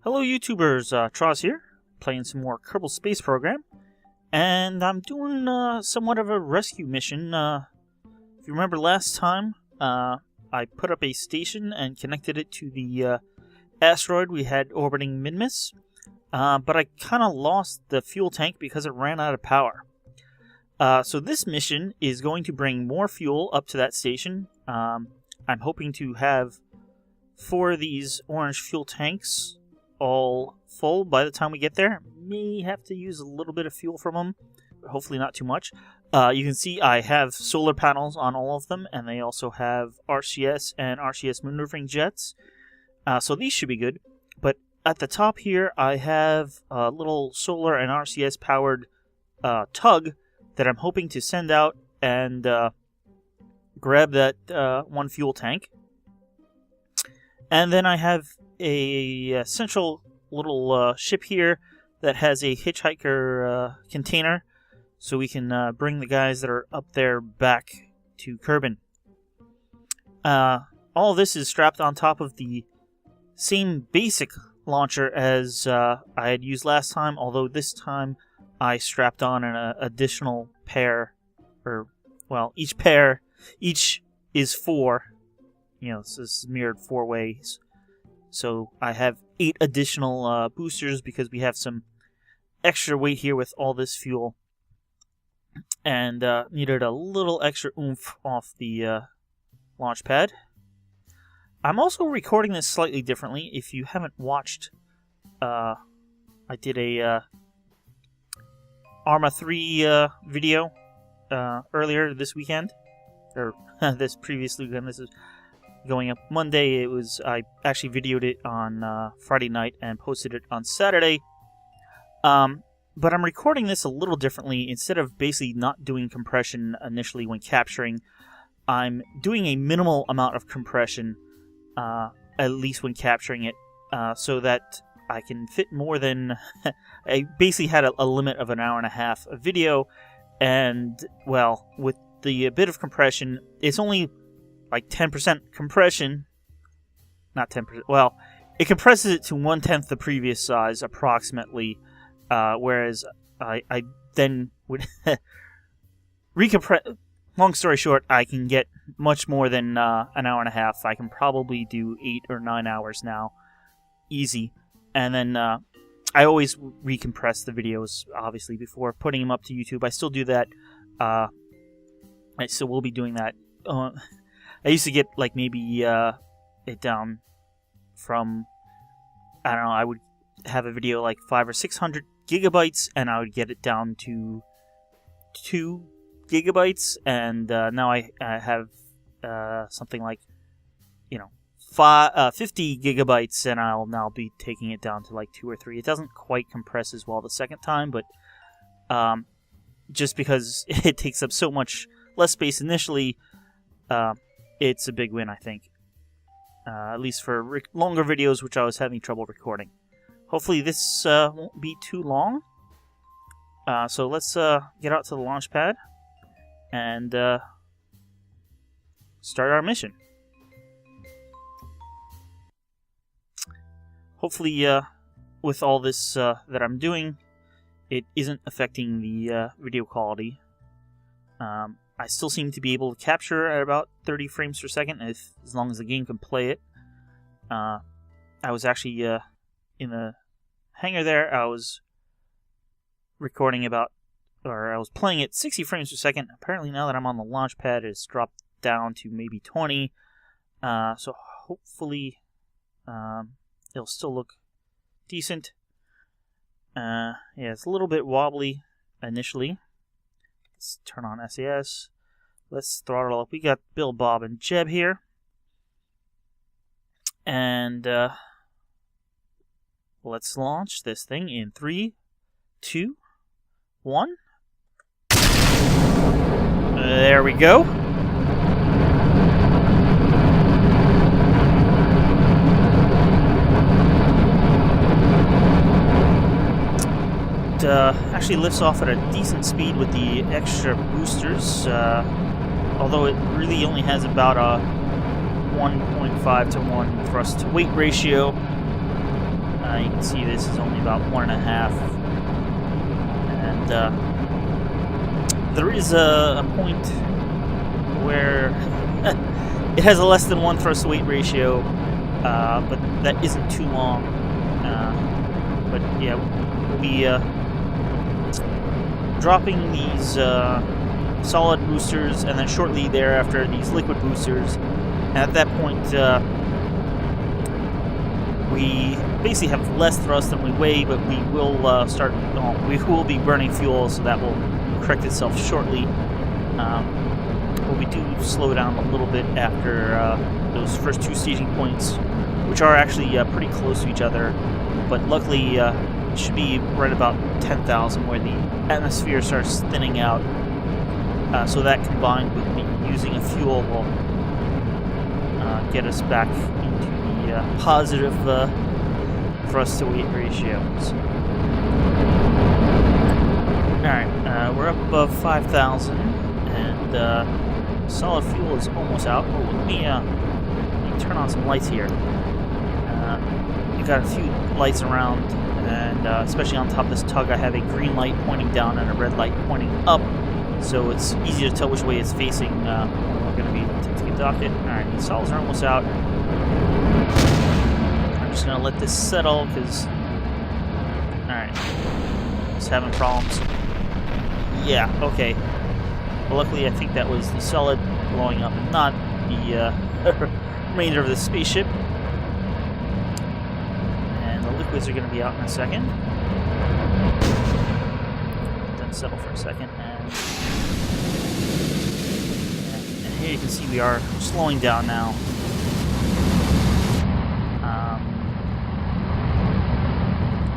Hello YouTubers, Troz here, playing some more Kerbal Space Program, and I'm doing somewhat of a rescue mission. If you remember last time, I put up a station and connected it to the asteroid we had orbiting Minmus, but I kind of lost the fuel tank because it ran out of power. So this mission is going to bring more fuel up to that station. I'm hoping to have 4 of these orange fuel tanks all full by the time we get there. May have to use a little bit of fuel from them, but hopefully not too much. You can see I have solar panels on all of them, and they also have RCS and RCS maneuvering jets. So these should be good. But at the top here, I have a little solar and RCS powered tug that I'm hoping to send out and grab that one fuel tank. And then I have a central little ship here that has a hitchhiker container, so we can bring the guys that are up there back to Kerbin. All this is strapped on top of the same basic launcher as I had used last time, although this time I strapped on an additional pair, or, well, each is 4. You know, this is mirrored 4 ways. So I have 8 additional boosters because we have some extra weight here with all this fuel. And needed a little extra oomph off the launch pad. I'm also recording this slightly differently. If you haven't watched, I did a Arma 3 video earlier this weekend. Or this previous weekend. This is going up Monday. I actually videoed it on Friday night and posted it on Saturday. But I'm recording this a little differently. Instead of basically not doing compression initially when capturing, I'm doing a minimal amount of compression, at least when capturing it, so that I can fit more than... I basically had a limit of an hour and a half of video, and, well, with the bit of compression, it's only like 10% compression. Not 10%. Well, it compresses it to 1/10 the previous size, approximately. Whereas I then would recompress. Long story short, I can get much more than an hour and a half. I can probably do 8 or 9 hours now, easy. And then I always recompress the videos, obviously, before putting them up to YouTube. I still do that. I still will be doing that. I used to get, like, maybe it down from, I don't know, I would have a video like 500 or 600 gigabytes, and I would get it down to 2 gigabytes, and now I have something like, 50 gigabytes, and I'll now be taking it down to like 2 or 3. It doesn't quite compress as well the second time, but just because it takes up so much less space initially, it's a big win, I think. At least for longer videos, which I was having trouble recording. Hopefully this won't be too long. So let's get out to the launch pad and start our mission. Hopefully, with all this that I'm doing, it isn't affecting the video quality. I still seem to be able to capture at about 30 frames per second, as long as the game can play it. I was actually in the hangar there. I was recording I was playing at 60 frames per second. Apparently now that I'm on the launch pad, it's dropped down to maybe 20. So hopefully it'll still look decent. Yeah, it's a little bit wobbly initially. Let's turn on SAS. Let's throttle up. We got Bill, Bob, and Jeb here. And let's launch this thing in 3, 2, 1. There we go. It actually lifts off at a decent speed with the extra boosters, although it really only has about a 1.5 to 1 thrust to weight ratio. You can see this is only about 1.5, and there is a point where it has a less than 1 thrust to weight ratio, but that isn't too long. But yeah, we'll be dropping these solid boosters, and then shortly thereafter these liquid boosters. And at that point, we basically have less thrust than we weigh, but we will we will be burning fuel, so that will correct itself shortly. But we do slow down a little bit after those first 2 staging points, which are actually pretty close to each other. But luckily, it should be right about 10,000 where the atmosphere starts thinning out. So that combined with me using a fuel will get us back into the positive thrust to weight ratios. Alright, we're up above 5,000, and solid fuel is almost out. Oh, let me turn on some lights here. We've got a few lights around, and especially on top of this tug, I have a green light pointing down and a red light pointing up, so it's easy to tell which way it's facing when we're going to be attempting to dock it. Alright, the solids are almost out. I'm just going to let this settle, because... Alright. Just having problems. Yeah, okay. Well, luckily, I think that was the solid blowing up and not the remainder of the spaceship. And the liquids are going to be out in a second. Let them settle for a second. And here you can see we are slowing down now.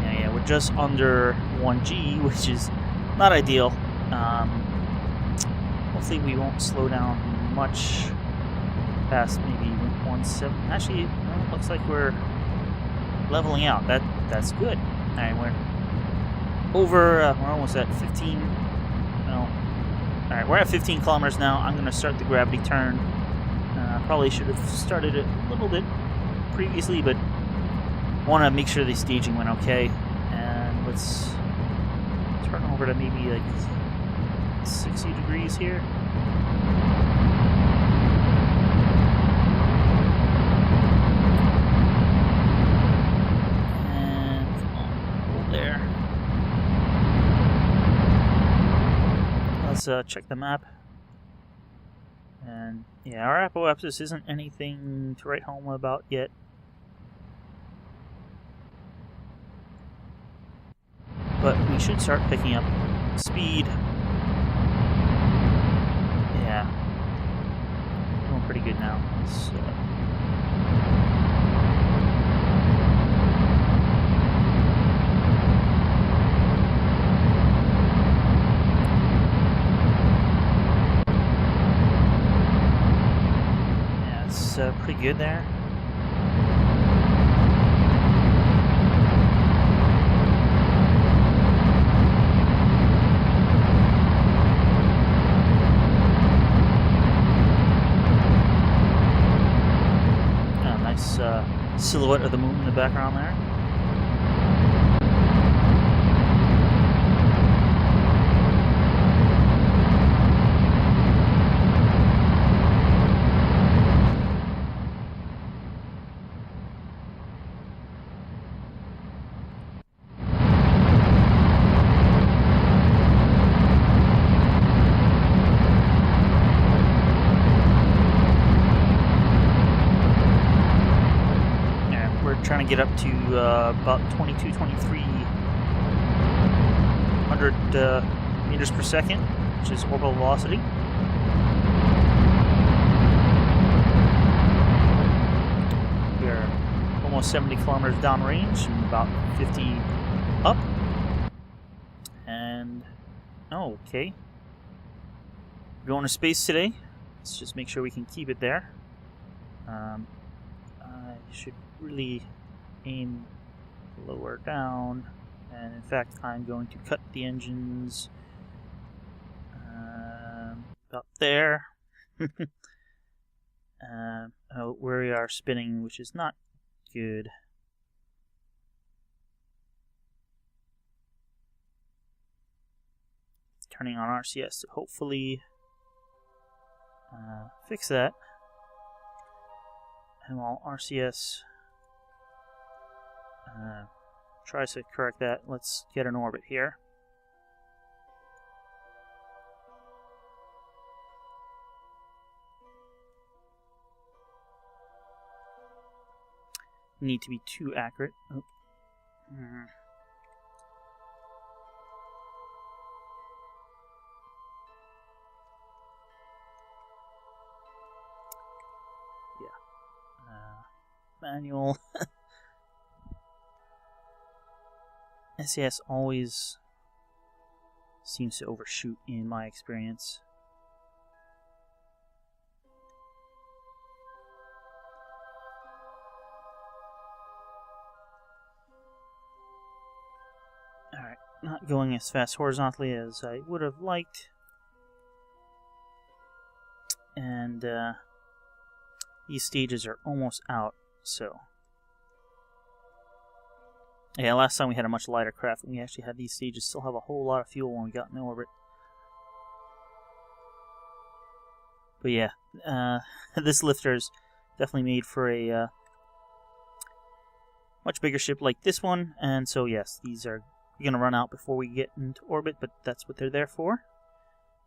Yeah, we're just under 1G, which is not ideal. Hopefully we won't slow down much past maybe 1.7. Actually, it looks like we're leveling out. That's good. All right, we're over. We're almost at 15. No. All right, we're at 15 kilometers now. I'm going to start the gravity turn. Probably should have started it a little bit previously, but want to make sure the staging went okay. And let's turn over to maybe like 60 degrees here. And come on, hold there. Let's check the map. And yeah, our apoapsis isn't anything to write home about yet. But we should start picking up speed. Yeah, doing pretty good now. So. Yeah, it's pretty good there. Silhouette of the moon in the background there. Trying to get up to about 2300 meters per second, which is orbital velocity. We are almost 70 kilometers downrange and about 50 up. And oh, okay, we're going to space today. Let's just make sure we can keep it there. I should really aim lower down, and in fact I'm going to cut the engines about there. Where we are spinning, which is not good. turning on RCS to hopefully fix that. And while RCS tries to correct that, let's get an orbit here. Need to be too accurate. Oh. Manual. SAS always seems to overshoot in my experience. Alright, not going as fast horizontally as I would have liked. And these stages are almost out. So, yeah, last time we had a much lighter craft, and we actually had these stages still have a whole lot of fuel when we got in orbit. But yeah, this lifter is definitely made for a much bigger ship like this one, and so yes, these are going to run out before we get into orbit, but that's what they're there for.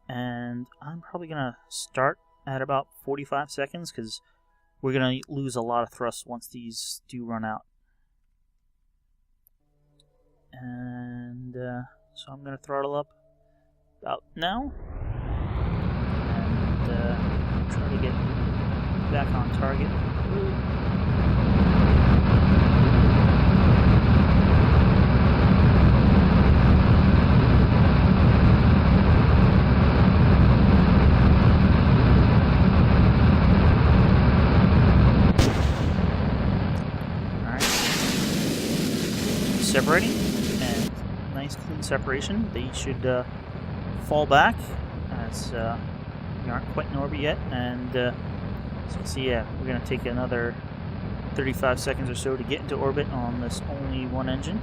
And I'm probably going to start at about 45 seconds, because we're going to lose a lot of thrust once these do run out. And so I'm going to throttle up about now. And try to get back on target. Separating, and nice clean separation. They should fall back as we aren't quite in orbit yet, and as you can see, yeah, we're going to take another 35 seconds or so to get into orbit on this only one engine.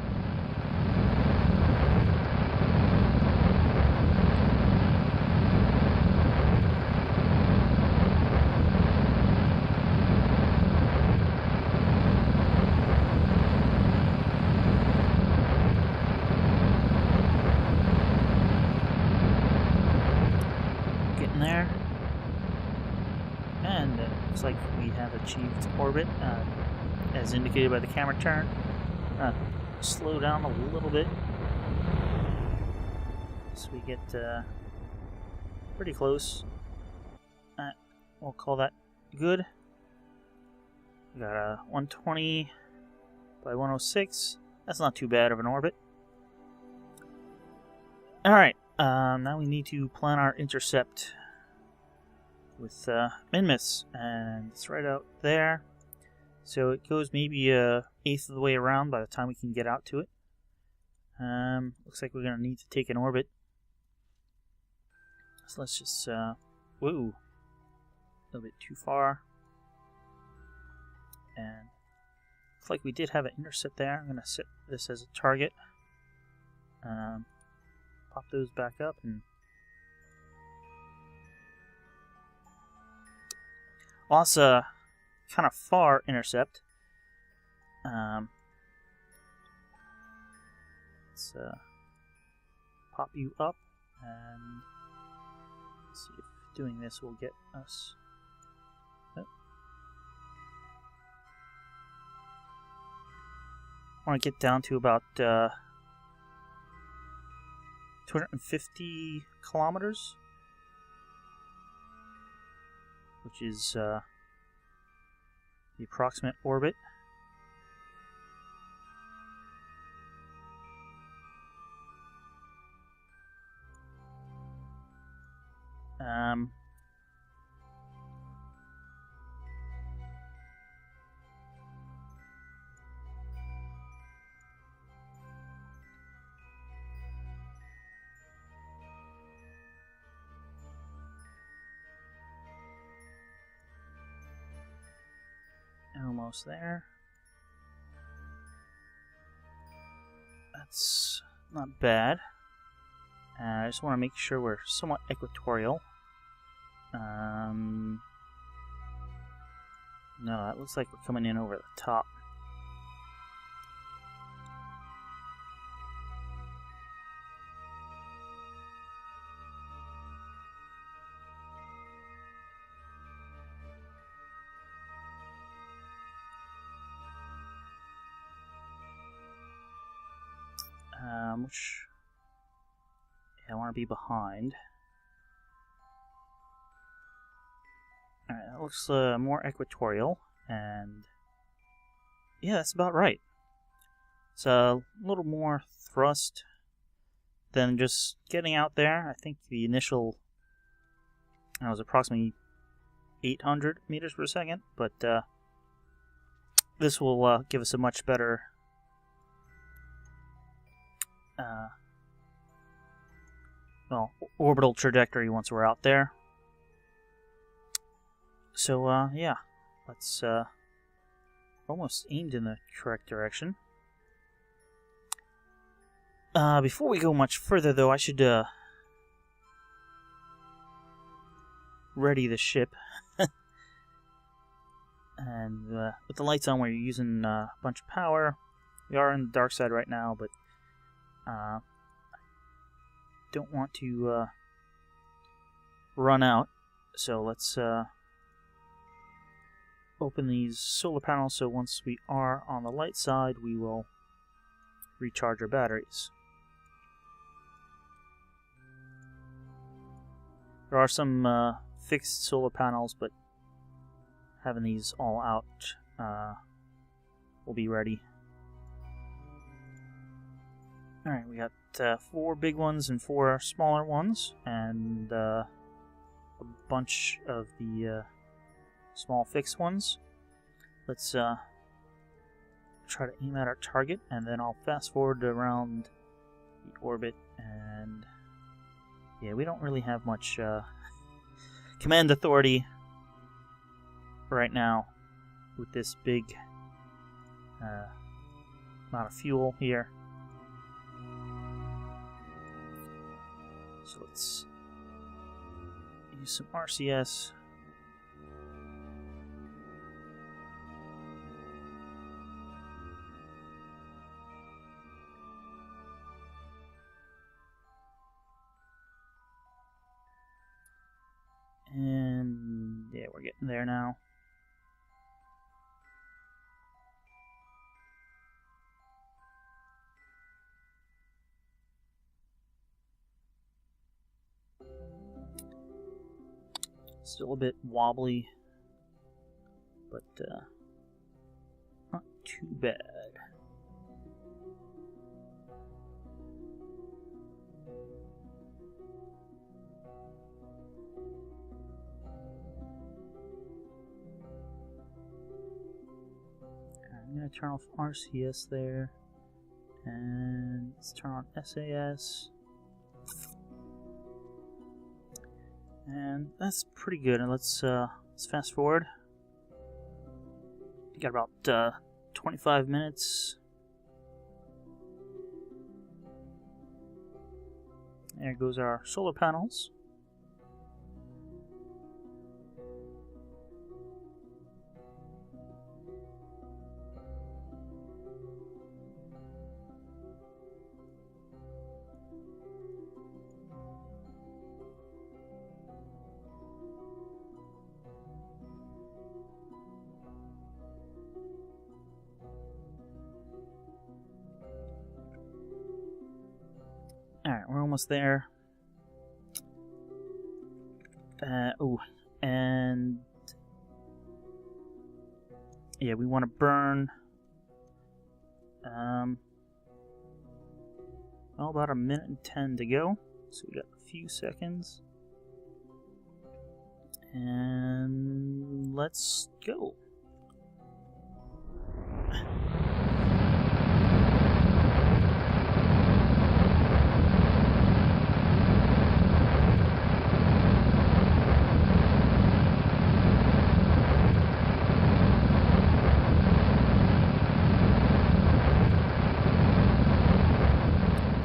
There, and it looks like we have achieved orbit as indicated by the camera turn. Slow down a little bit so we get pretty close. We'll call that good. We got a 120 by 106. That's not too bad of an orbit. Alright, now we need to plan our intercept with Minmus, and it's right out there. So it goes maybe a eighth of the way around by the time we can get out to it. Looks like we're going to need to take an orbit. So let's just, whoa, a little bit too far. And looks like we did have an intercept there. I'm going to set this as a target. Pop those back up, and well, that's a kind of far intercept. Let's pop you up, and let's see if doing this will get us. Oh. I want to get down to about 250 kilometers, which is the approximate orbit. Almost there. That's not bad. I just want to make sure we're somewhat equatorial. No, that looks like we're coming in over the top. Which I want to be behind. Alright, that looks more equatorial, and yeah, that's about right. It's a little more thrust than just getting out there. I think the initial was approximately 800 meters per second, but this will give us a much better orbital trajectory once we're out there. So, yeah, let's almost aimed in the correct direction. Before we go much further, though, I should ready the ship. And with the lights on, we're using a bunch of power. We are in the dark side right now, but don't want to run out, so let's open these solar panels so once we are on the light side we will recharge our batteries. There are some fixed solar panels, but having these all out will be ready. Alright, we got 4 big ones and 4 smaller ones, and a bunch of the small fixed ones. Let's try to aim at our target, and then I'll fast forward around the orbit, and yeah, we don't really have much command authority right now with this big amount of fuel here. So let's use some RCS. And yeah, we're getting there now. Still a bit wobbly, but not too bad. I'm going to turn off RCS there, and let's turn on SAS. And that's pretty good. And let's fast forward. We got about 25 minutes. There goes our solar panels. Alright, we're almost there. Oh, and yeah, we want to burn well, about 1 minute and 10 to go. So we got a few seconds. And let's go.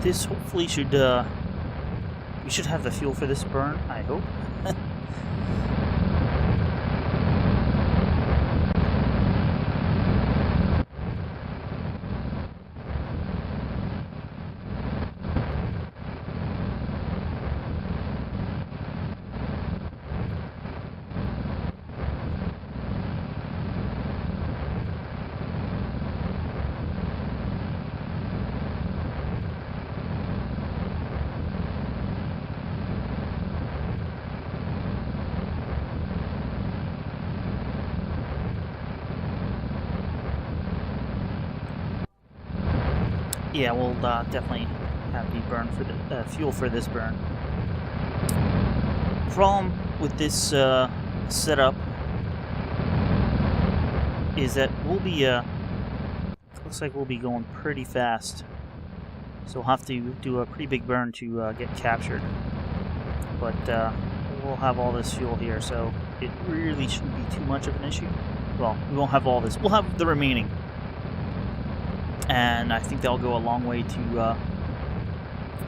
This hopefully should We should have the fuel for this burn, I hope. Yeah, we'll definitely have the burn for the fuel for this burn. Problem with this setup is that we'll be looks like we'll be going pretty fast, so we'll have to do a pretty big burn to get captured. But we'll have all this fuel here, so it really shouldn't be too much of an issue. Well, we won't have all this. We'll have the remaining. And I think that'll go a long way to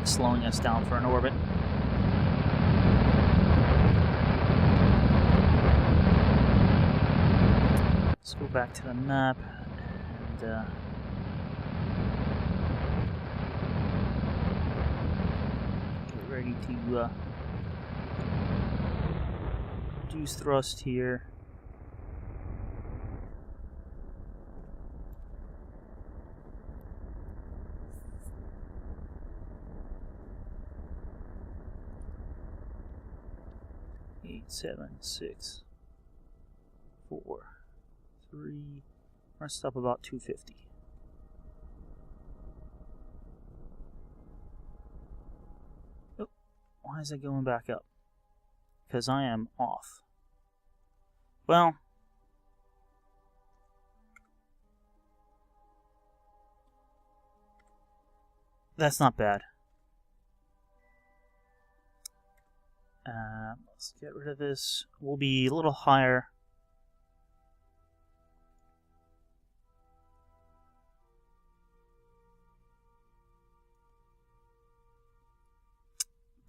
slowing us down for an orbit. Let's go back to the map and get ready to reduce thrust here. Eight, 7, 6, 4, 3. Rest up about 250. Oh, why is it going back up? Because I am off. Well, that's not bad. Let's get rid of this. We'll be a little higher.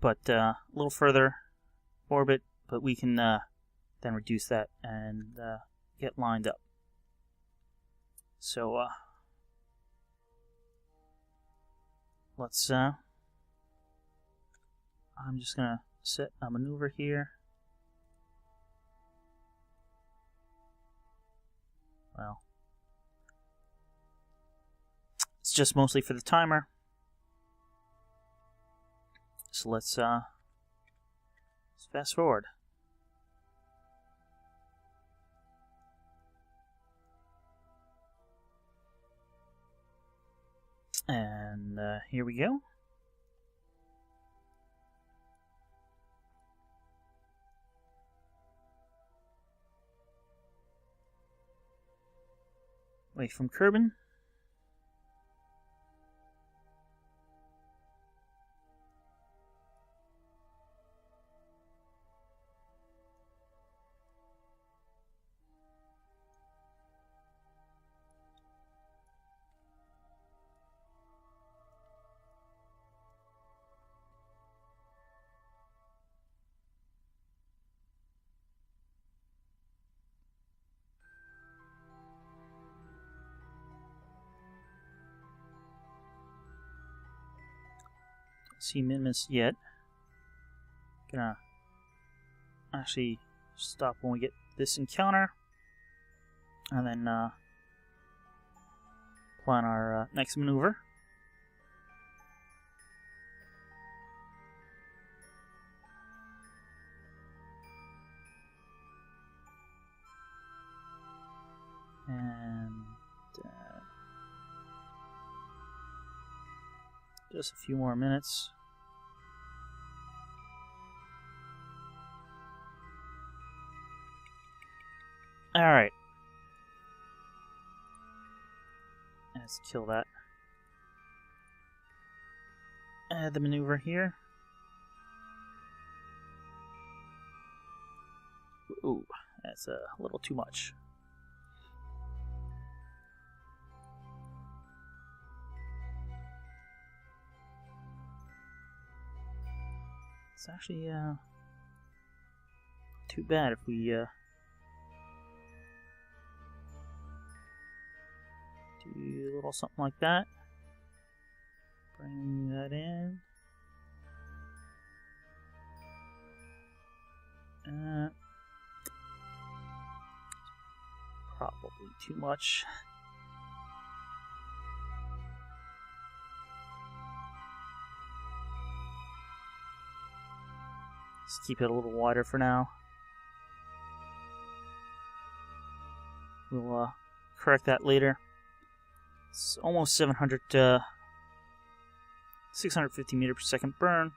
But a little further orbit, but we can then reduce that and get lined up. So let's I'm just gonna set a maneuver here. Well, it's just mostly for the timer. So let's fast forward. And here we go. Away from Kerbin. See Minmus yet. Gonna actually stop when we get this encounter, and then plan our next maneuver. And just a few more minutes. Alright. Let's kill that. Add the maneuver here. Ooh, that's a little too much. It's actually too bad if we do a little something like that. Bring that in. Probably too much. Let's keep it a little wider for now. We'll correct that later. It's almost 650 meter per second burn.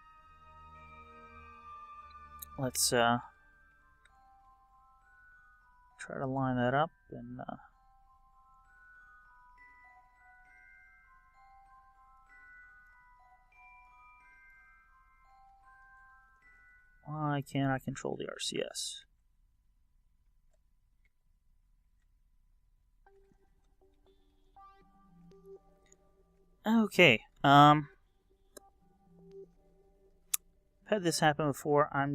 Let's try to line that up and why can't I control the RCS? Okay, I've had this happen before. I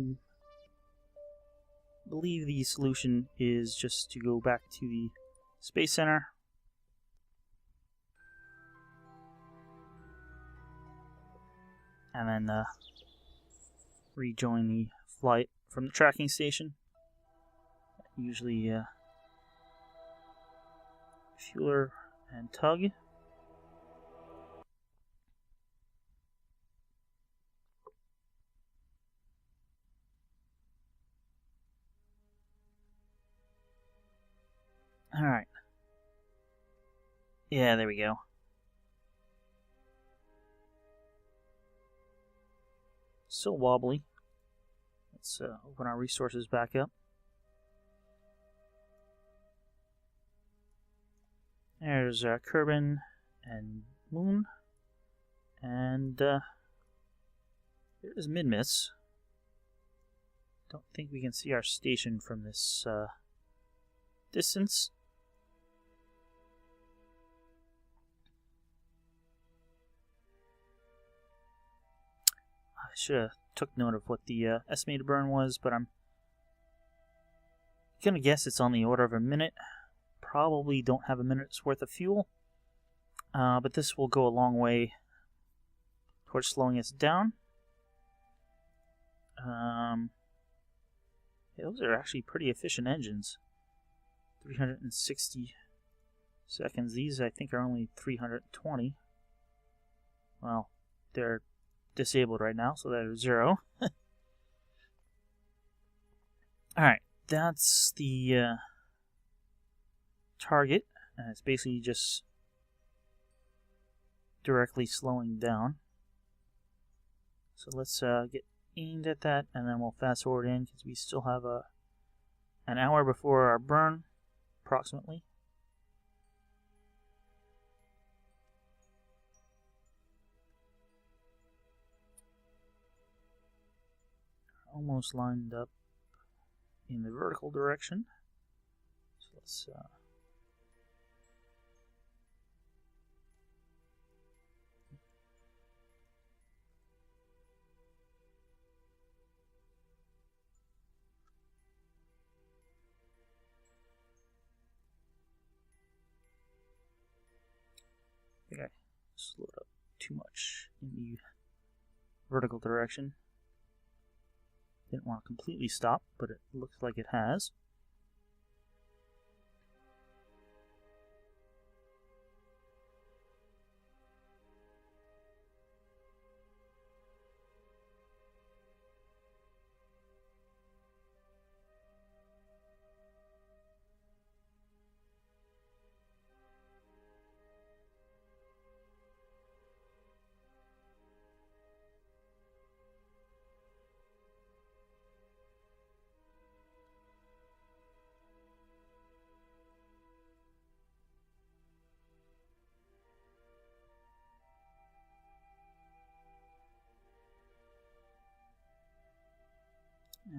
believe the solution is just to go back to the Space Center. And then rejoin the flight from the tracking station. Usually fueler and tug. Alright. Yeah, there we go. Still wobbly. Let's open our resources back up. There's Kerbal and Moon. And there's Minmus. Don't think we can see our station from this distance. I should have took note of what the estimated burn was, but I'm gonna guess it's on the order of a minute. Probably don't have a minute's worth of fuel, but this will go a long way towards slowing us down. Those are actually pretty efficient engines. 360 seconds. These I think are only 320. Well, they're disabled right now, so they're 0. Alright, that's the target. It's basically just directly slowing down. So let's get aimed at that, and then we'll fast forward in because we still have an hour before our burn, approximately. Almost lined up in the vertical direction. So let's I think I slowed up too much in the vertical direction. Didn't want to completely stop, but it looks like it has.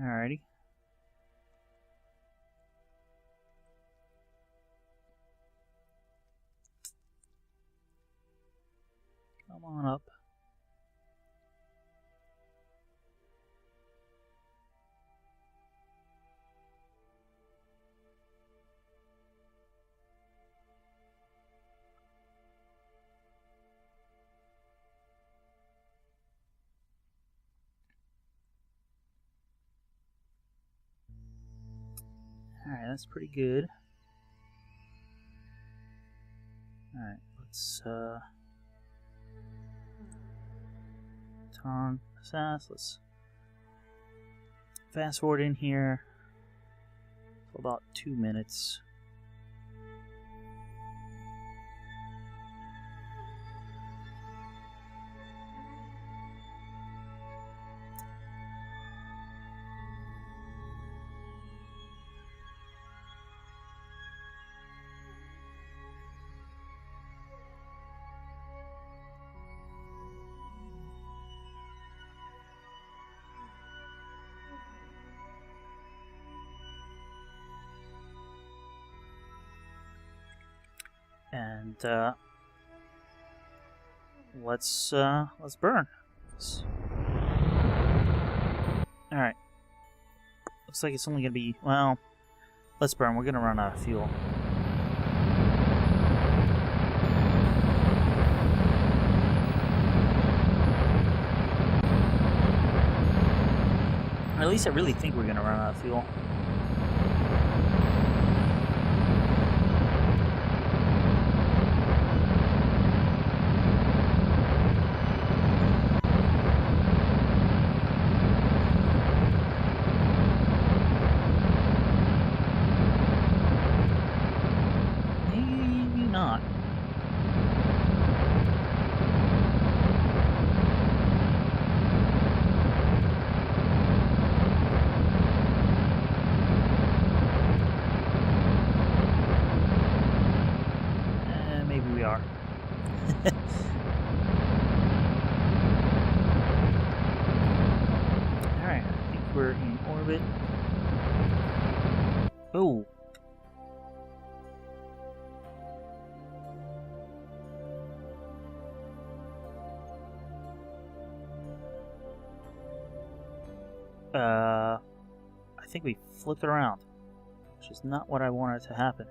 Alrighty. Come on up. Alright, that's pretty good. Alright, let's turn on SAS. Let's fast forward in here for about 2 minutes. And let's burn. All right. Looks like it's only gonna be, well, let's burn. We're gonna run out of fuel. Or at least I really think we're gonna run out of fuel. Not. Maybe we are. Alright, I think we're in orbit. Oh. I think we flipped around, which is not what I wanted to happen.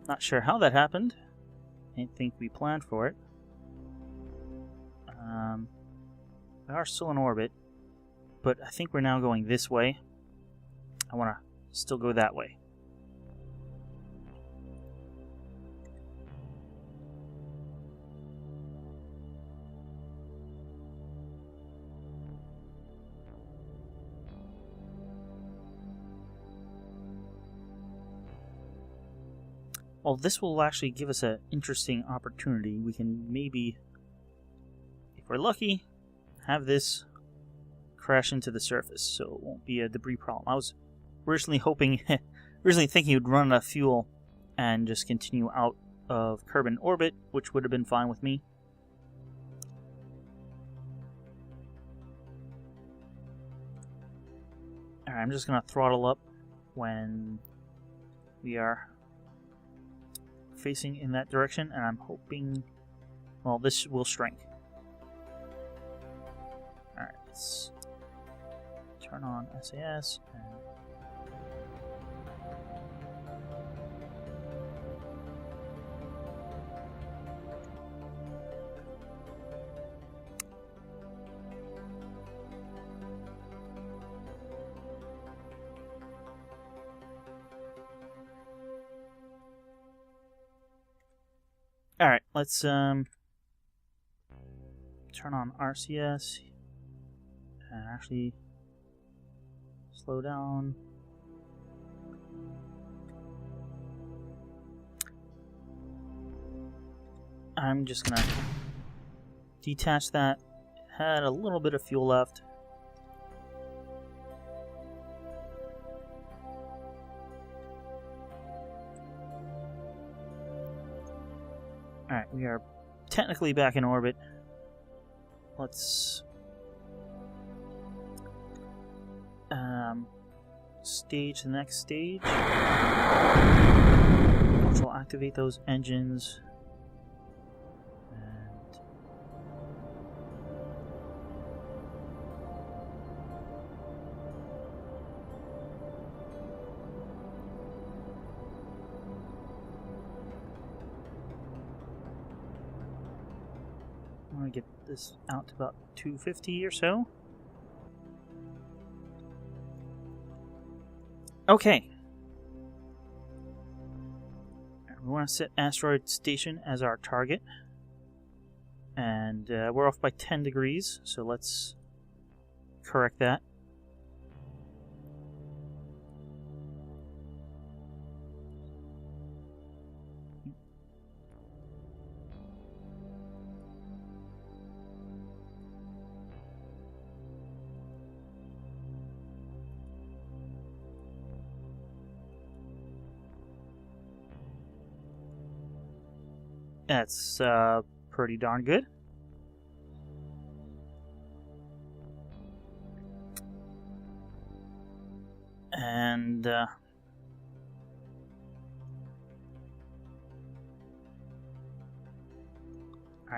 Not sure how that happened. I didn't think we planned for it. We are still in orbit, but I think we're now going this way. I want to still go that way. Well, this will actually give us an interesting opportunity. We can maybe, if we're lucky, have this crash into the surface, so it won't be a debris problem. I was originally thinking it would run out of fuel and just continue out of Kerbal orbit, which would have been fine with me. Alright, I'm just going to throttle up when we are facing in that direction, and I'm hoping, well, this will shrink. Alright, let's turn on SAS and alright, let's turn on RCS and actually slow down. I'm just gonna detach that. Had a little bit of fuel left. Alright, we are technically back in orbit. Let's stage the next stage, which will activate those engines. this out to about 250 or so. Okay. We want to set Asteroid Station as our target. And we're off by 10 degrees, so let's correct that. That's pretty darn good. And alright,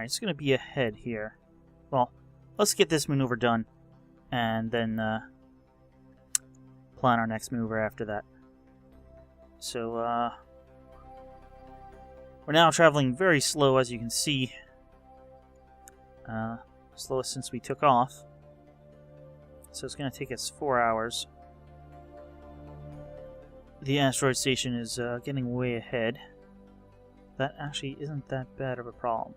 it's going to be ahead here. Well, let's get this maneuver done, and then plan our next maneuver after that. So, we're now traveling very slow, as you can see. Slowest since we took off. So it's going to take us 4 hours. The asteroid station is getting way ahead. That actually isn't that bad of a problem.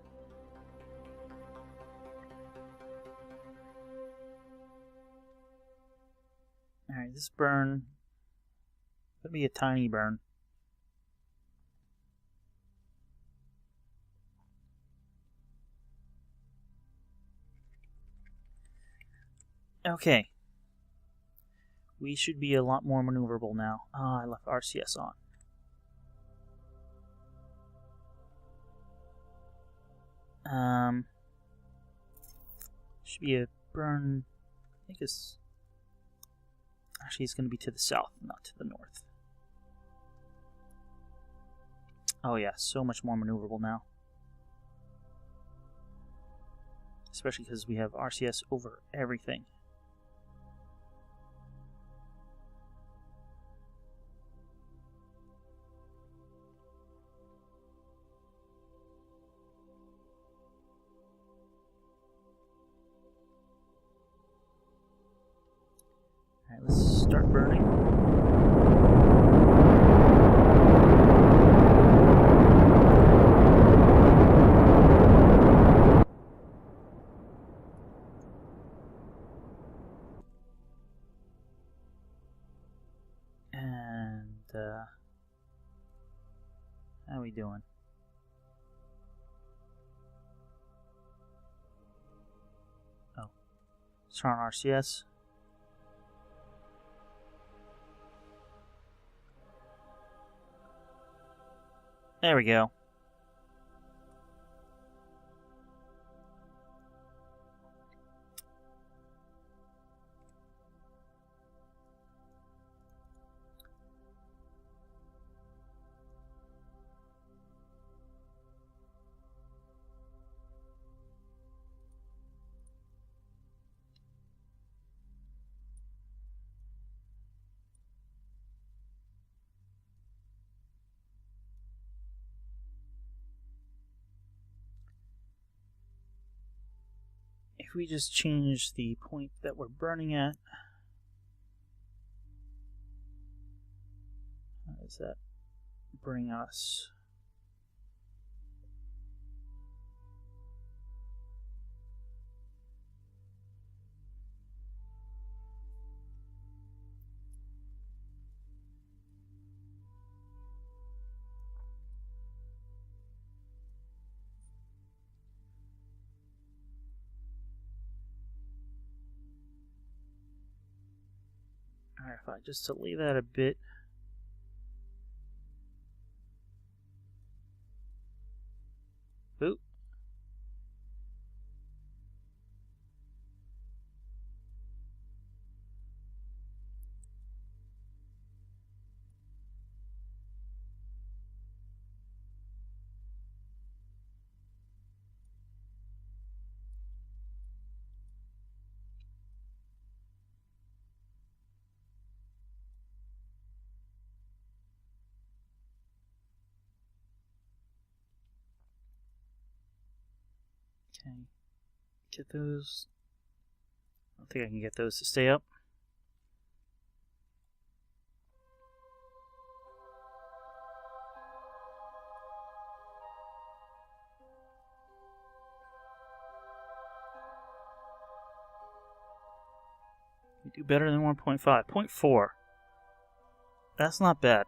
Alright, this burn could be a tiny burn. Okay. We should be a lot more maneuverable now. Ah, I left RCS on. Should be a burn. I think it's actually it's going to be to the south, not to the north. Oh yeah, so much more maneuverable now. Especially because we have RCS over everything. Alright, let's start burning. And, how are we doing? Oh. Let's turn on RCS. There we go. If we just change the point that we're burning at, how does that bring us? Alright, if I just delay that a bit. Boop. Okay. Get those. I don't think I can get those to stay up. You do better than 1.5. 0.4. That's not bad.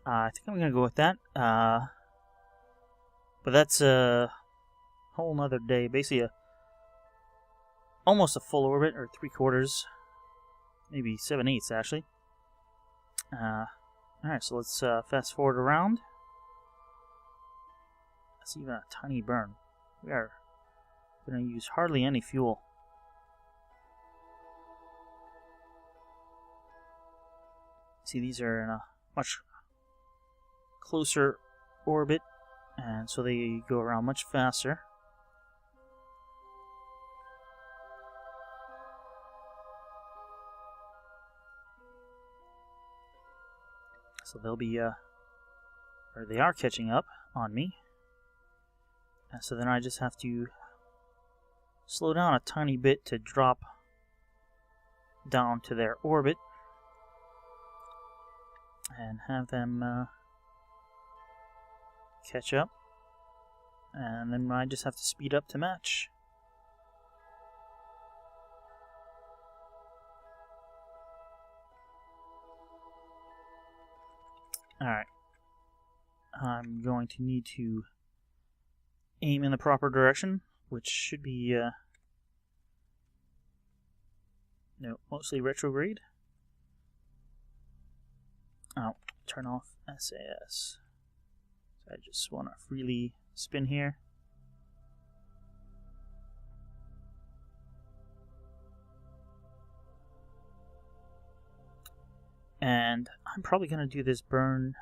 I think I'm going to go with that. But that's a whole nother day. Basically, almost a full orbit, or 3/4. Maybe 7/8 actually. Alright, so let's fast forward around. That's even a tiny burn. We are going to use hardly any fuel. See, these are in a much closer orbit, and so they go around much faster. So they'll be, or they are catching up on me. And so then I just have to slow down a tiny bit to drop down to their orbit and have them catch up. And then I just have to speed up to match. Alright. I'm going to need to aim in the proper direction, which should be mostly retrograde. Oh, turn off SAS. So I just want to freely spin here. And I'm probably going to do this burn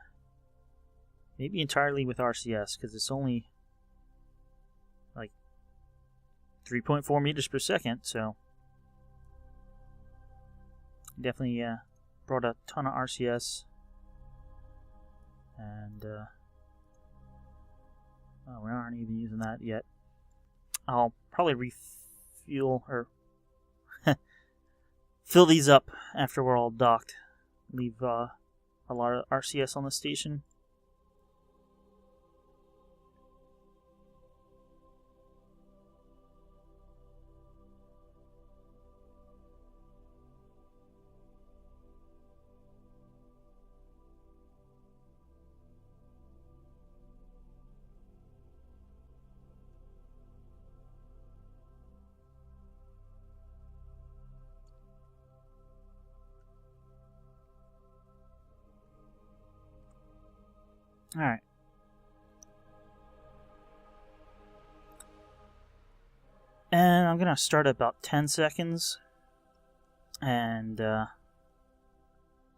maybe entirely with RCS, because it's only like 3.4 meters per second, so definitely brought a ton of RCS. And we aren't even using that yet. I'll probably refuel or fill these up after we're all docked. Leave a lot of RCS on the station. Alright. And I'm going to start at about 10 seconds and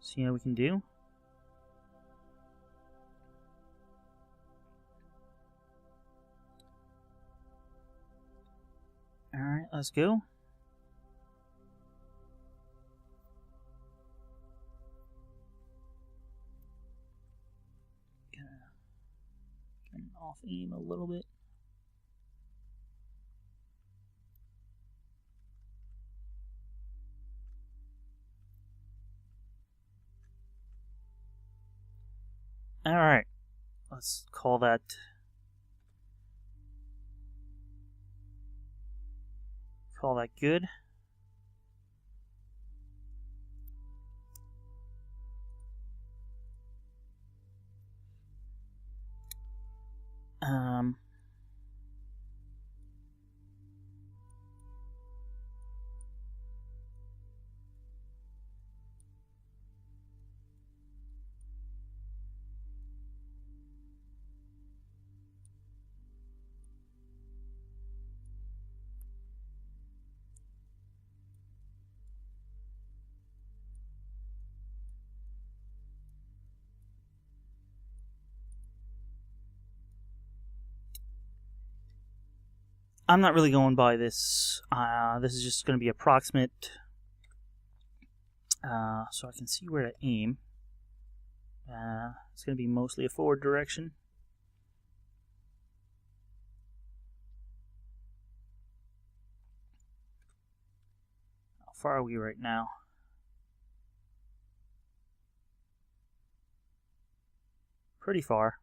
see how we can do. Alright, let's go. Off aim a little bit. Alright, let's call that good. I'm not really going by this. This is just going to be approximate, so I can see where to aim. It's going to be mostly a forward direction. far are we right now? Pretty far.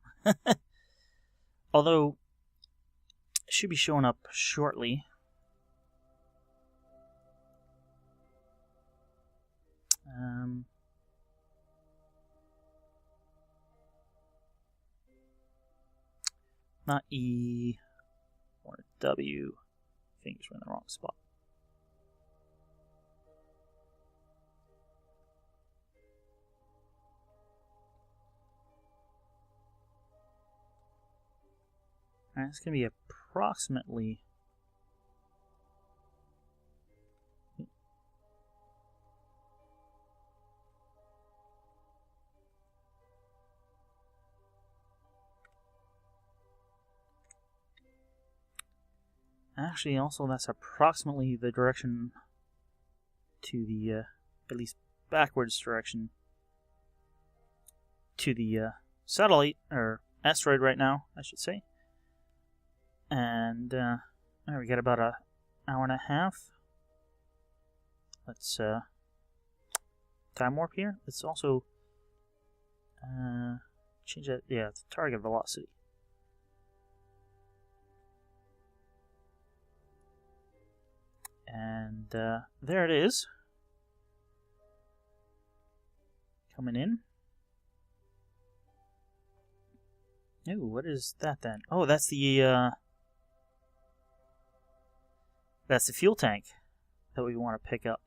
Although, it should be showing up shortly. Not E or W. Fingers were in the wrong spot. Alright, it's going to be approximately... Actually, also, that's approximately the direction to the, at least backwards direction to the satellite, or asteroid right now, I should say. And we got about an hour and a half. Let's time warp here. Let's also change that. Yeah, it's target velocity. And there it is. Coming in. Ooh, what is that then? Oh, that's the fuel tank that we want to pick up.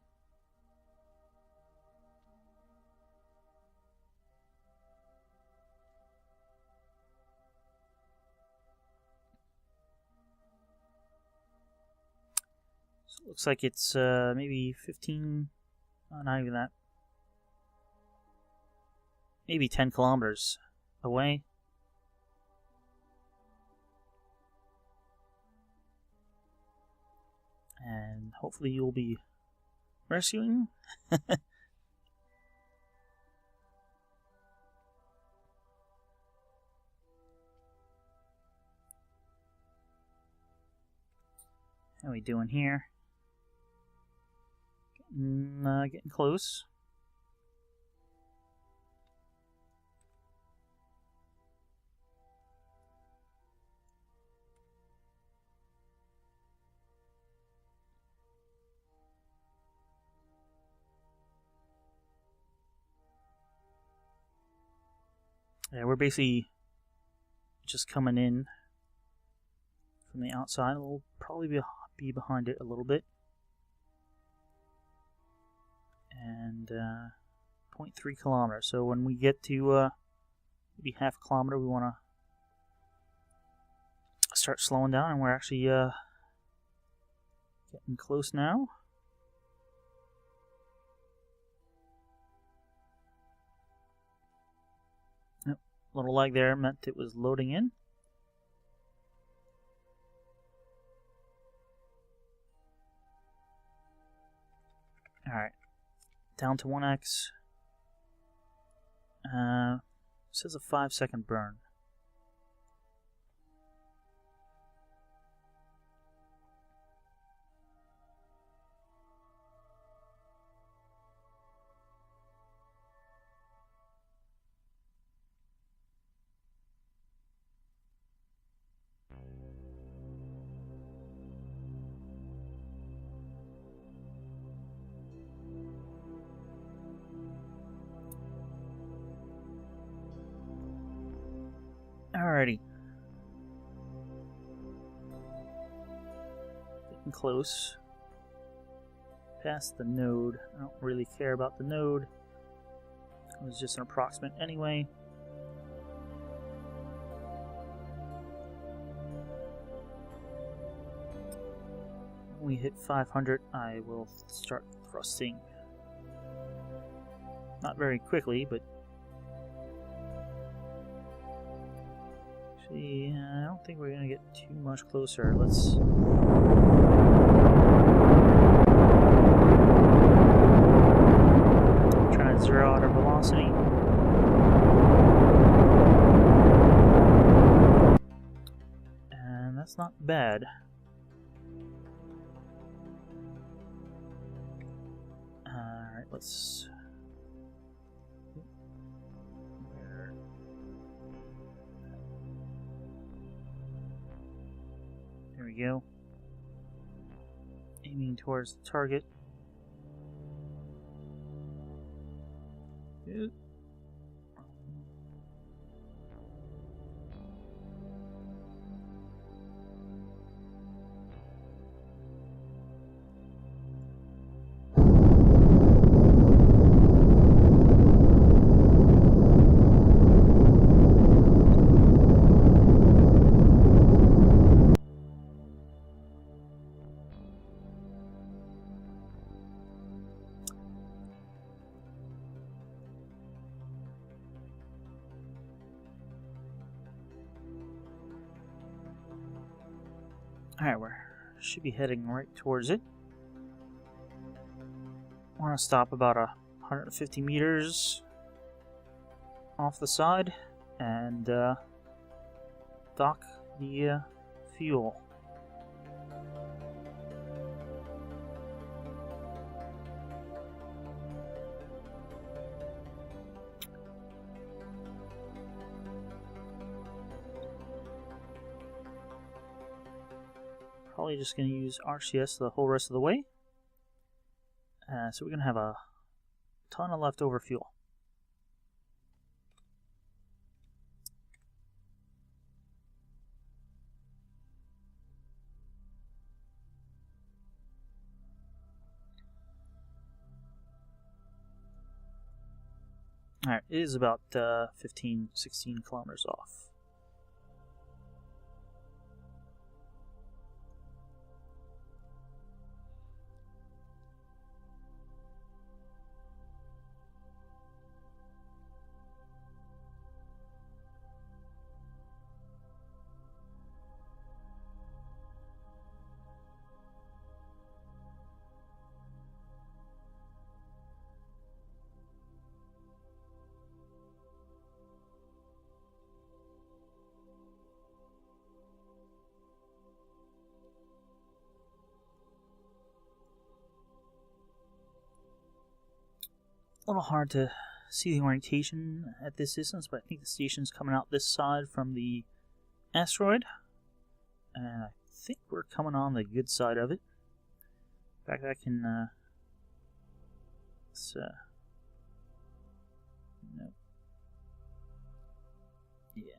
So it looks like it's maybe 15, not even that, maybe 10 kilometers away. And hopefully you'll be rescuing. How are we doing here? Getting close. Yeah, we're basically just coming in from the outside. We'll probably be behind it a little bit. And 0.3 kilometers. So when we get to maybe half a kilometer, we want to start slowing down, and we're actually getting close now. Yep, little lag there meant it was loading in. Alright, down to 1x. Says a 5-second burn. Alrighty. Getting close. Past the node. I don't really care about the node. It was just an approximate anyway. When we hit 500, I will start thrusting. Not very quickly, but actually, I don't think we're going to get too much closer. Let's... try and zero out our velocity. And that's not bad. let's... There we go. Aiming towards the target. Good. Alright, we should be heading right towards it. I want to stop about 150 meters off the side and dock the fuel. Probably just going to use RCS the whole rest of the way. So we're going to have a ton of leftover fuel. Alright, it is about 15, 16 kilometers off. A little hard to see the orientation at this distance, but I think the station's coming out this side from the asteroid. And I think we're coming on the good side of it. In fact, I can... no. Yeah.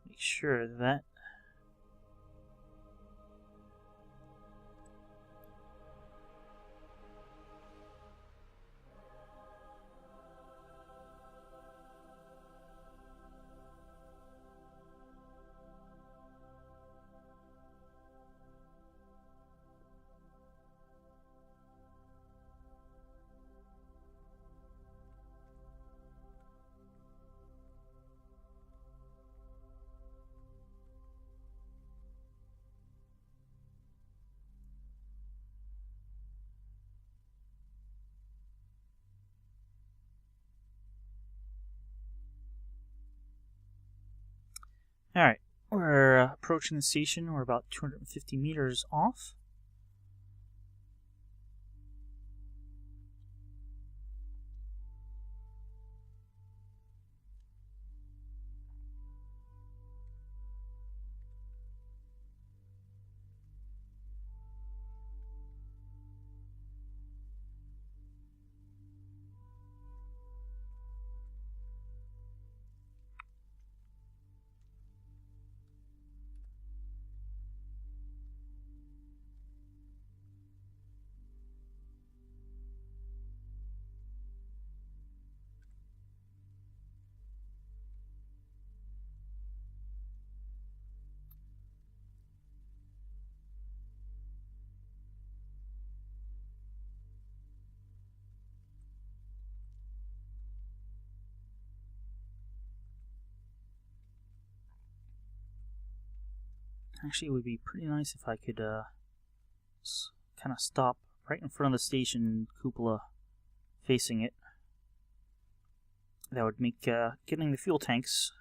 Make sure that... Alright, we're approaching the station. We're about 250 meters off. Actually, it would be pretty nice if I could kind of stop right in front of the station cupola facing it. That would make getting the fuel tanks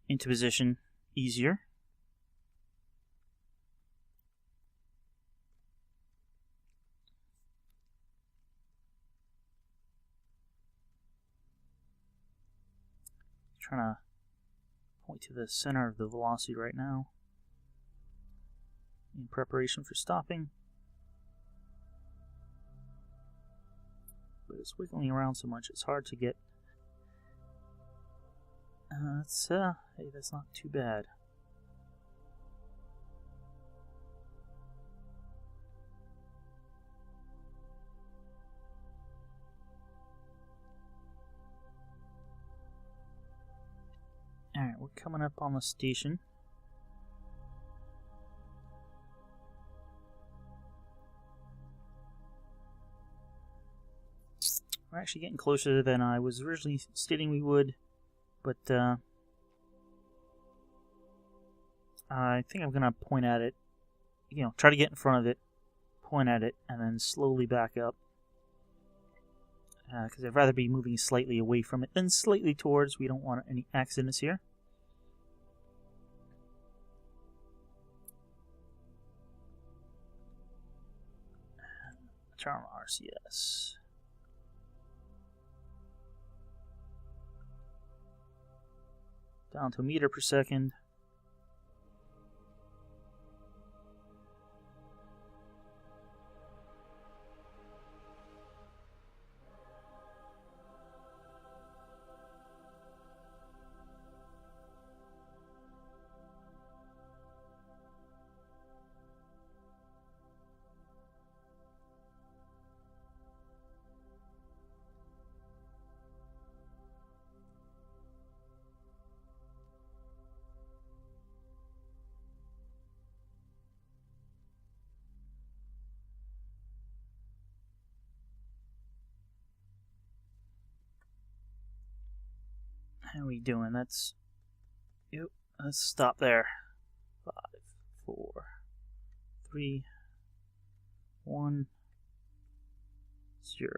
into position easier. trying to point to the center of the velocity right now in preparation for stopping. But it's wiggling around so much it's hard to get. Hey, that's not too bad. Alright, we're coming up on the station. We're actually getting closer than I was originally stating we would, but I think I'm going to point at it, try to get in front of it, point at it, and then slowly back up. Because I'd rather be moving slightly away from it than slightly towards. We don't want any accidents here. Turn on RCS. Down to a meter per second. How are we doing? Let's stop there. 5, 4, 3, 1, 0.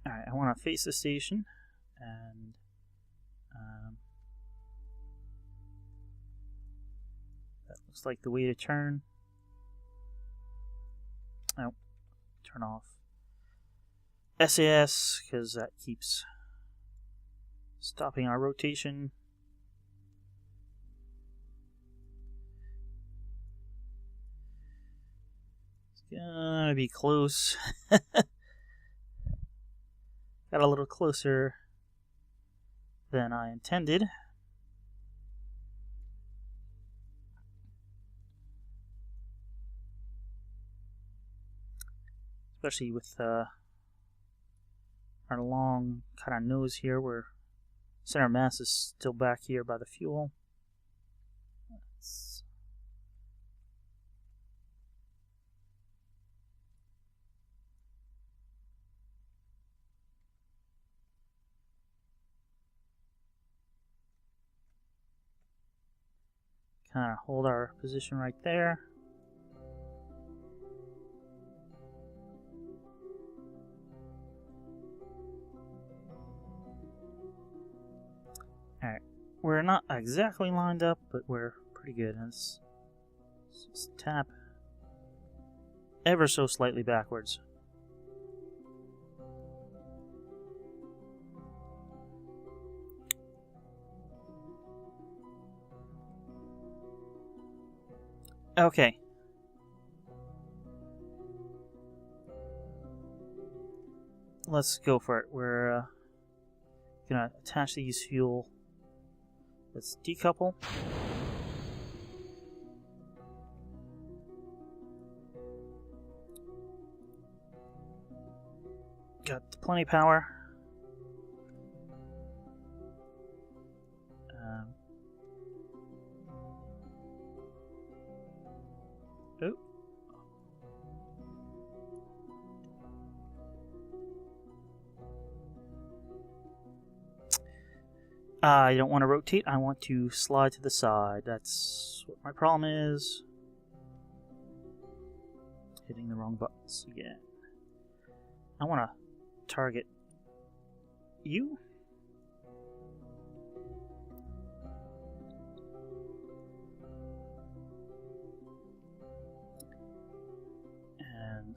Alright, I want to face the station, and that looks like the way to turn. Oh, turn off SAS, because that keeps stopping our rotation. It's gonna be close. Got a little closer than I intended. Especially with our long kind of nose here, where center mass is still back here by the fuel. Let's kind of hold our position right there. Alright, we're not exactly lined up, but we're pretty good. Let's just tap ever so slightly backwards. Okay. Let's go for it. We're gonna attach these fuel. Let's decouple. Got plenty of power. I don't want to rotate, I want to slide to the side. That's what my problem is. Hitting the wrong buttons again. I want to target you. And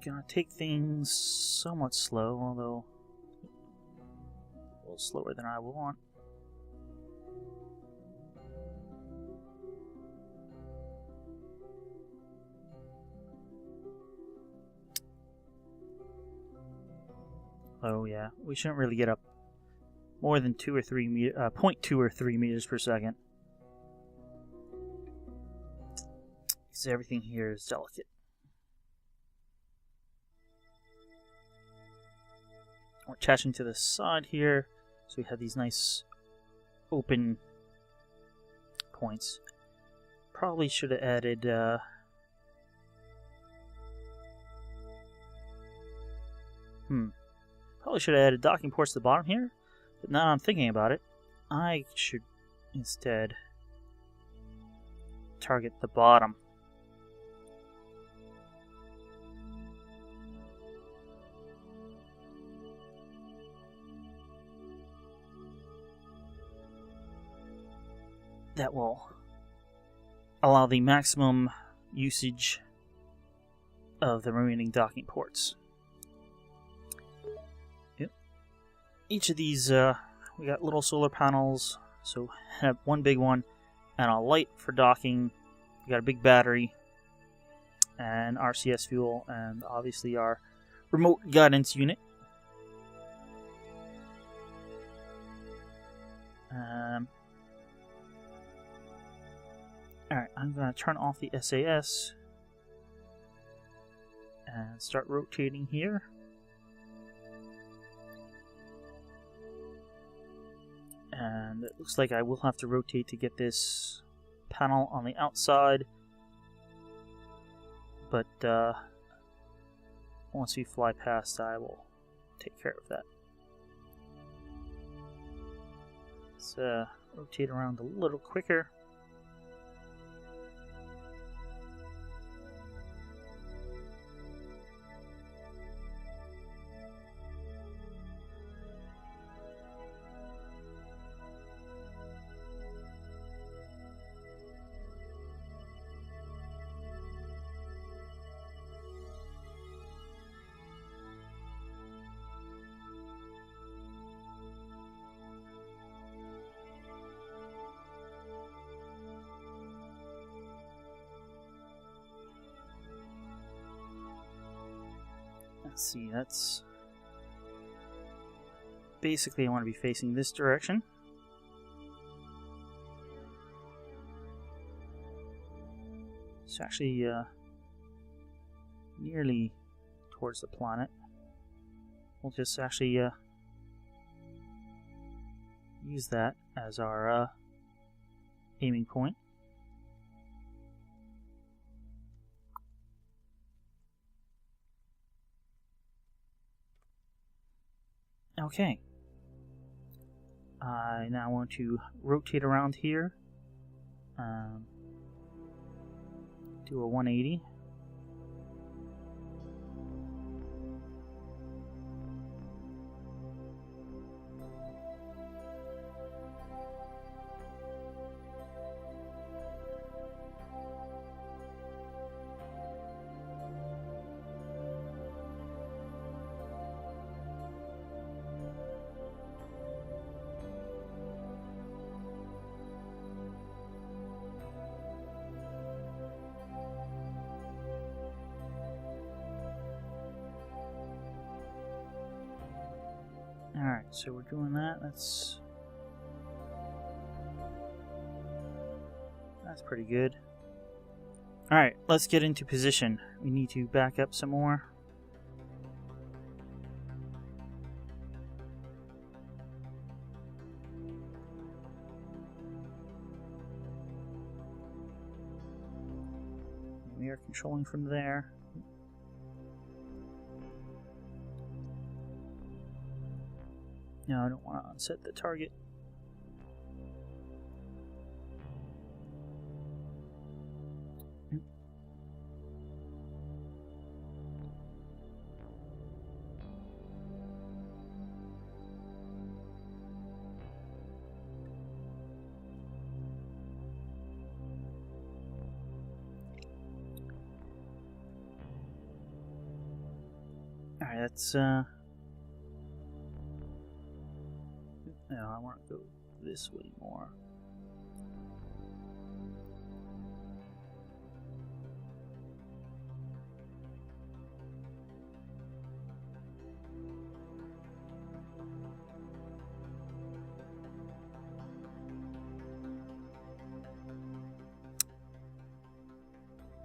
gonna take things somewhat slow, although a little slower than I would want. Oh yeah, we shouldn't really get up more than 0.2 or 3 meters per second, because everything here is delicate. We're attaching to the side here, so we have these nice open points. Probably should have added probably should have added docking ports to the bottom here, but now I'm thinking about it, I should instead target the bottom. That will allow the maximum usage of the remaining docking ports. Each of these, we got little solar panels, so have one big one, and a light for docking. We got a big battery, and RCS fuel, and obviously our remote guidance unit. Alright, I'm going to turn off the SAS and start rotating here. And it looks like I will have to rotate to get this panel on the outside, but once we fly past, I will take care of that. Let's rotate around a little quicker. Let's see, that's basically I want to be facing this direction. It's actually nearly towards the planet. We'll just actually use that as our aiming point. Okay. I now want to rotate around here. Do a 180. Alright, so we're doing that. That's pretty good. Alright, let's get into position. We need to back up some more. We are controlling from there. No, I don't want to unset the target. That's no, I want to go this way more.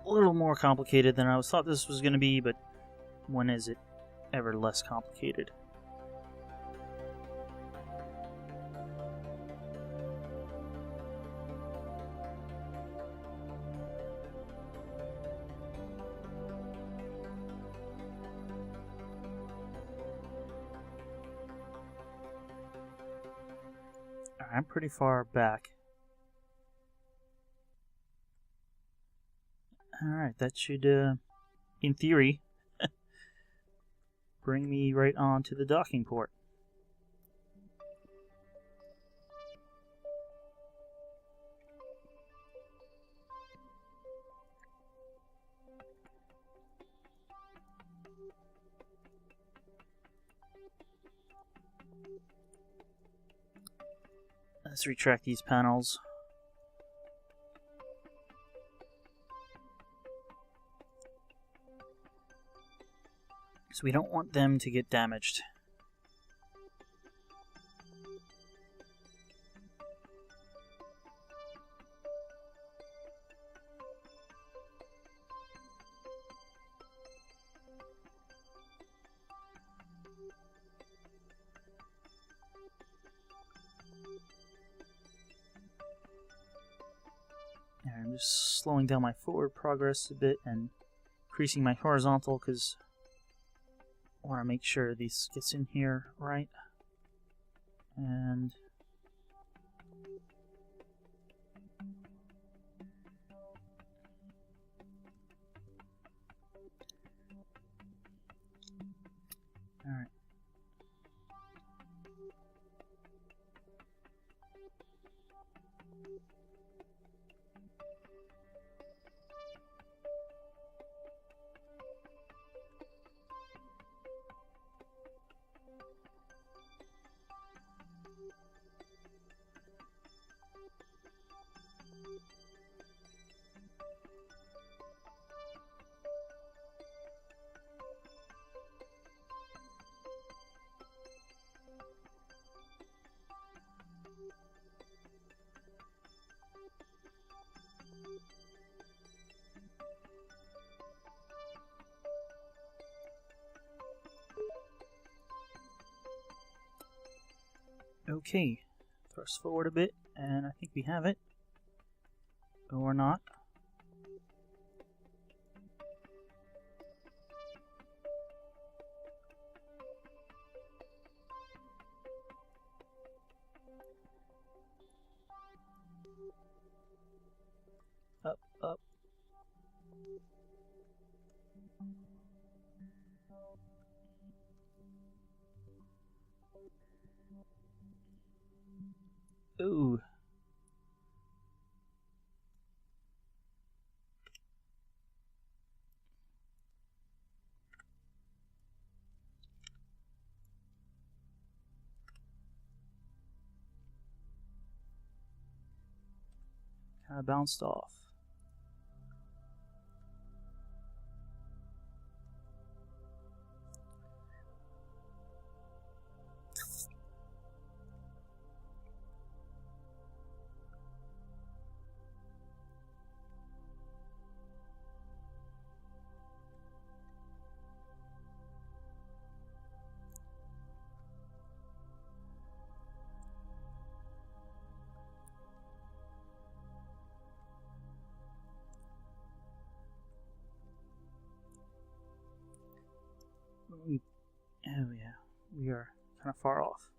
A little more complicated than I thought this was going to be, but when is it ever less complicated? I'm pretty far back. Alright, that should, in theory, bring me right on to the docking port. Let's retract these panels. So we don't want them to get damaged. I'm just slowing down my forward progress a bit and increasing my horizontal because I want to make sure this gets in here right. And all right. Okay, thrust forward a bit, and I think we have it. Or not. Up, up. Ooh. Kind of bounced off. Oh yeah, we are kind of far off.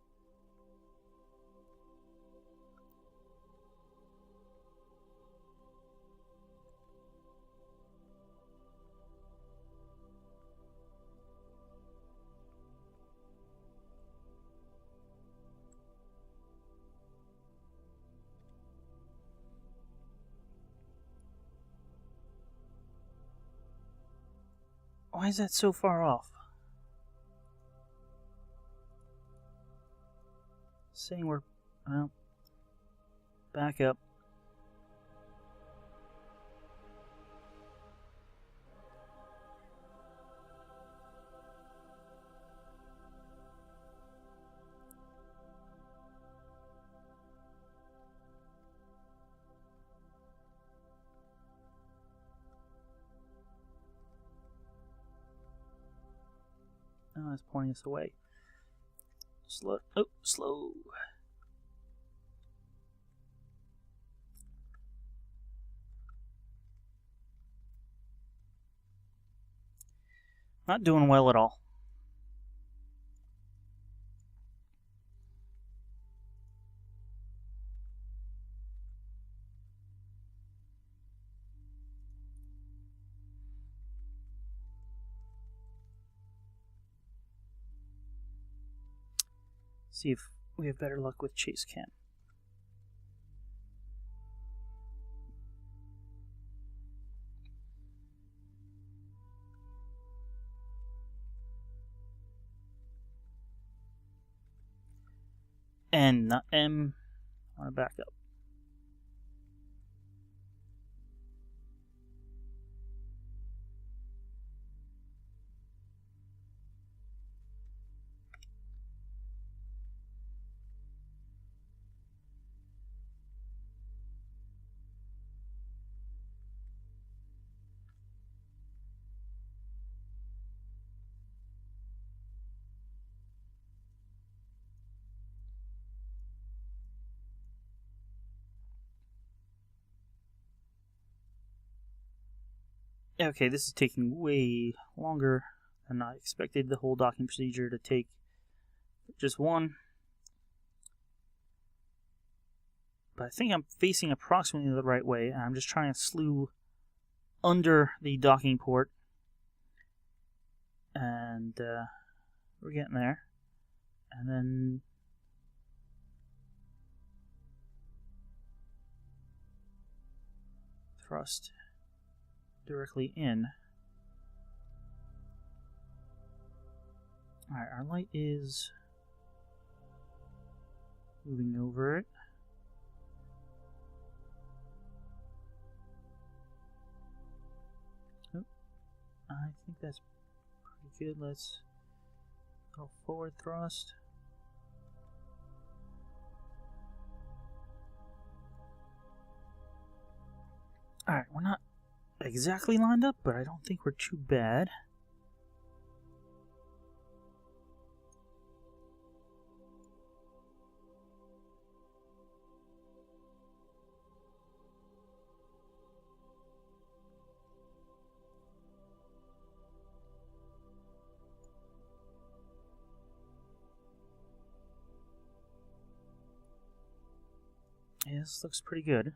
Why is that so far off? saying we're... Well, back up. Oh, it's pointing us away. Slow. Oh, slow. Not doing well at all. See if we have better luck with chase cam. N, not M. I want to back up. Okay, this is taking way longer than I expected the whole docking procedure to take. Just one. But I think I'm facing approximately the right way. I'm just trying to slew under the docking port. And we're getting there. And then... thrust directly in. Alright, our light is moving over it. Oh, I think that's pretty good. Let's go forward thrust. Alright, we're not exactly lined up, but I don't think we're too bad. Yeah, this looks pretty good.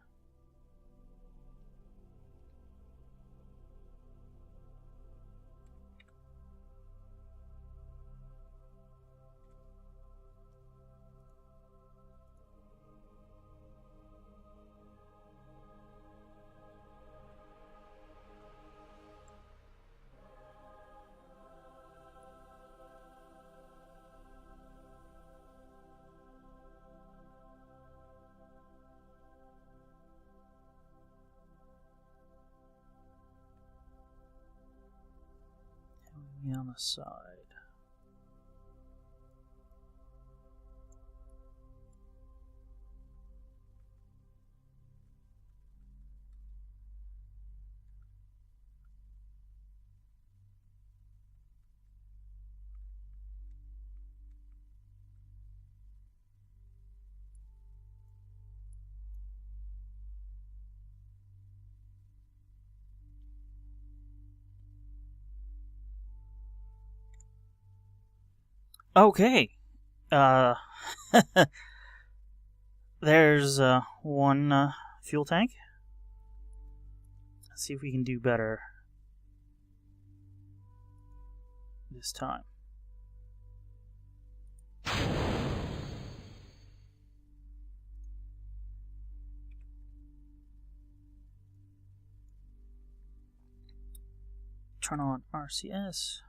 On the side. Okay. There's one fuel tank. Let's see if we can do better this time. Turn on RCS.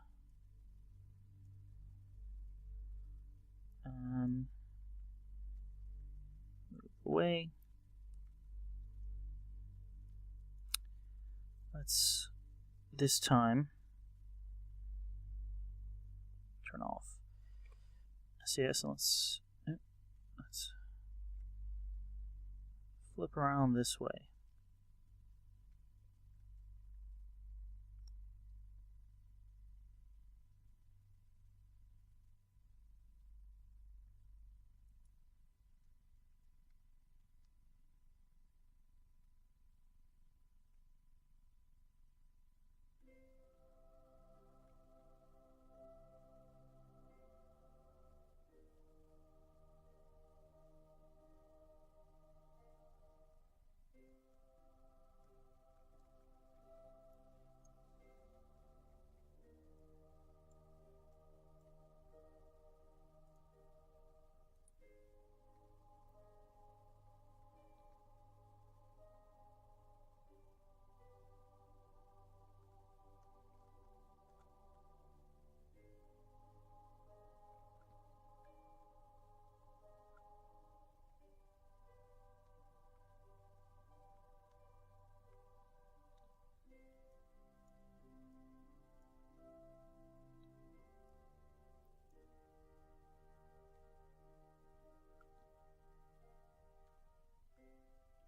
way. Let's, this time, turn off SAS, and let's flip around this way.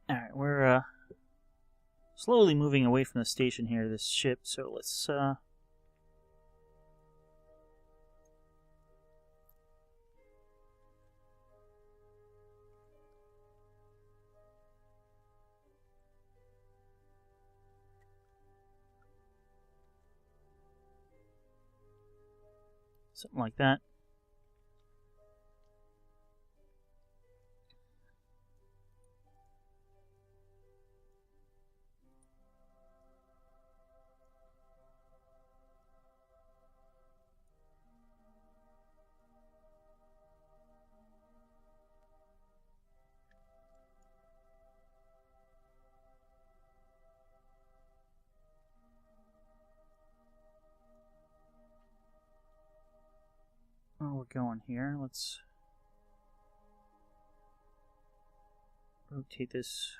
Alright, we're slowly moving away from the station here, this ship, so let's something like that. Oh, we're going here. Let's rotate this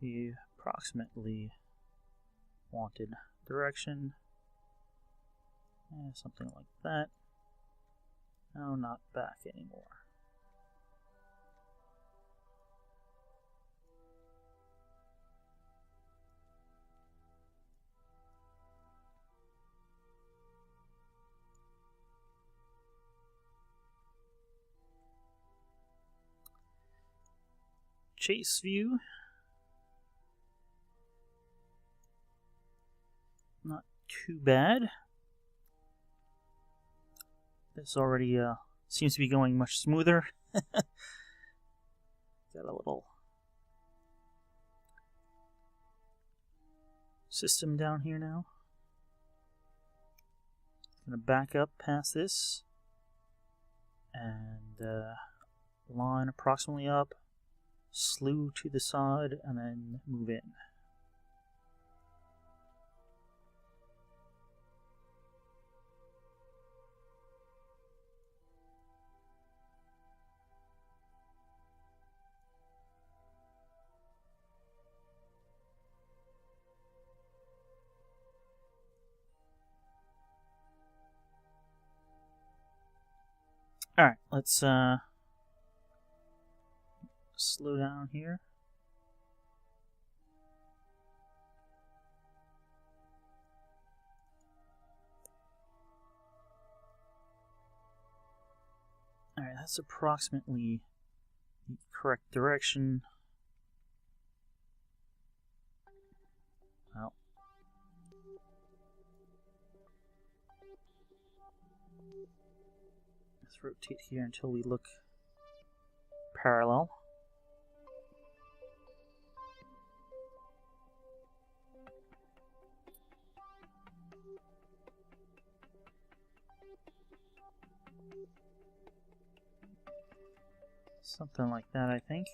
the approximately wanted direction. Something like that. No, not back anymore. Chase view. Not too bad. This already seems to be going much smoother. Got a little system down here now. Gonna back up past this and line approximately up, slew to the side, and then move in. Alright, let's slow down here. Alright, that's approximately the correct direction. Well, let's rotate here until we look parallel. Something like that, I think.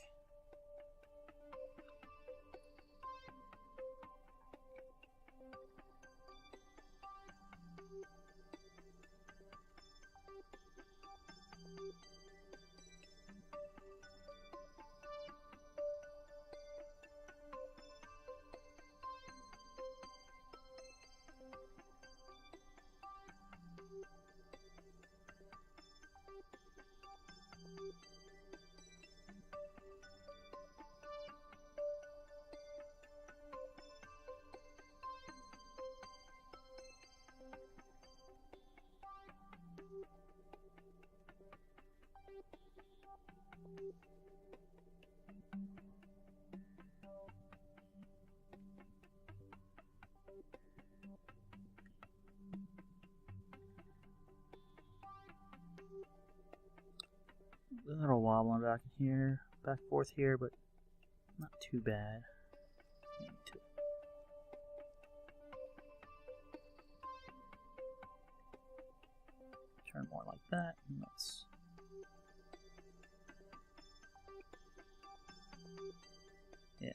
A little wobbling back here, back and forth here, but not too bad. Need to turn more like that, and let's. Yeah.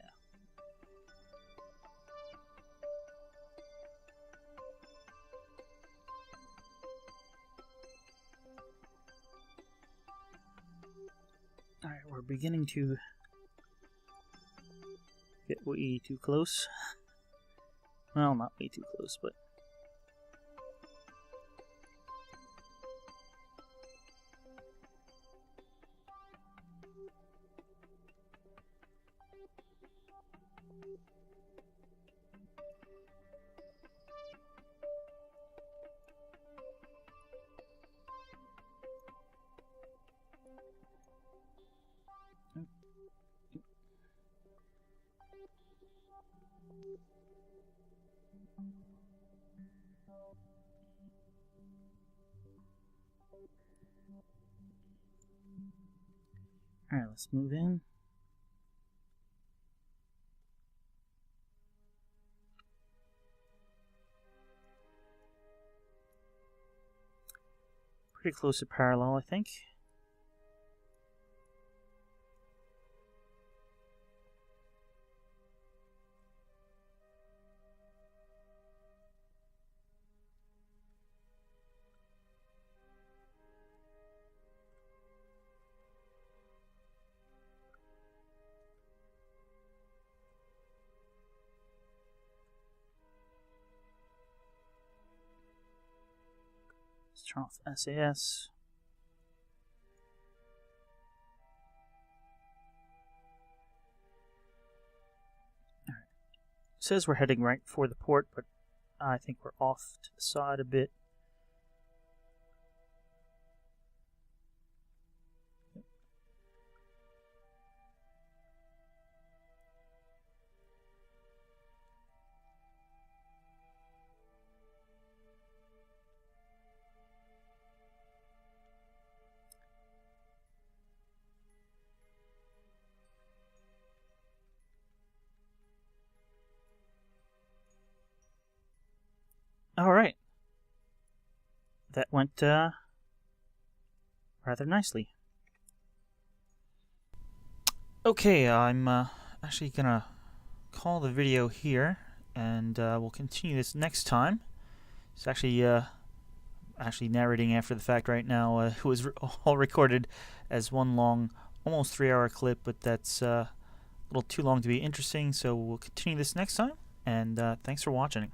Alright, we're beginning to get way too close. Well, not way too close, but alright, let's move in. Pretty close to parallel, I think. Let's turn off SAS. Alright. It says we're heading right for the port, but I think we're off to the side a bit. Alright. That went rather nicely. Okay, I'm actually gonna call the video here, and we'll continue this next time. It's actually narrating after the fact right now. It was all recorded as one long, almost 3-hour clip, but that's a little too long to be interesting, so we'll continue this next time, and thanks for watching.